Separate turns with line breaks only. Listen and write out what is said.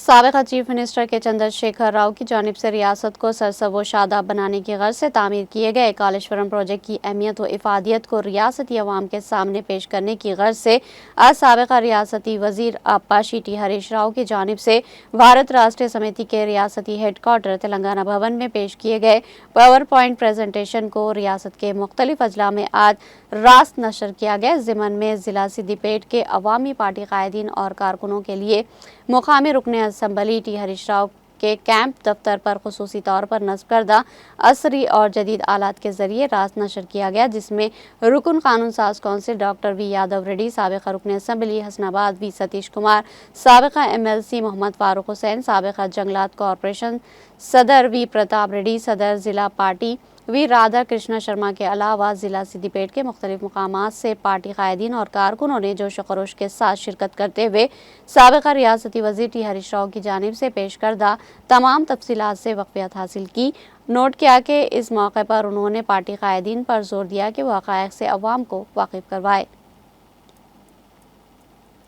سابقہ chief minister کے چندر شیکھر راؤ کی جانب سے ریاست کو سرسبز و شاداب بنانے کی غرض سے تعمیر کیے گئے کالیشورم پروجیکٹ کی اہمیت و افادیت کو ریاستی عوام کے سامنے پیش کرنے کی غرض سے آج سابقہ ریاستی وزیر آبپاشی ٹی ہریش راؤ کی جانب سے بھارت راشٹریہ سمیتی کے ریاستی ہیڈ کوارٹر تلنگانہ بھون میں پیش کیے گئے پاور پوائنٹ پریزنٹیشن کو ریاست کے مختلف اضلاع میں آج راست نشر کیا گیا۔ اس ضمن میں ضلع سدی پیٹ کے عوامی پارٹی قائدین اور کارکنوں کے لیے مقامی رکن اسمبلی ٹی ہریش راؤ کے کیمپ دفتر پر خصوصی طور پر نصب کردہ عصری اور جدید آلات کے ذریعے راست نشر کیا گیا، جس میں رکن قانون ساز کونسل ڈاکٹر وی یادو ریڈی، سابقہ رکن اسمبلی حسن آباد وی ستیش کمار، سابقہ MLC محمد فاروق حسین، سابقہ جنگلات کارپوریشن صدر وی پرتاپ ریڈی، صدر ضلع پارٹی وی رادھا کرشنا شرما کے علاوہ ضلع سدی پیٹ کے مختلف مقامات سے پارٹی قائدین اور کارکنوں نے جوش و خروش کے ساتھ شرکت کرتے ہوئے سابقہ ریاستی وزیر ٹی ہریش راؤ کی جانب سے پیش کردہ تمام تفصیلات سے واقفیت حاصل کی۔ نوٹ کیا کہ اس موقع پر انہوں نے پارٹی قائدین پر زور دیا کہ وہ حقائق سے عوام کو واقف کروائے۔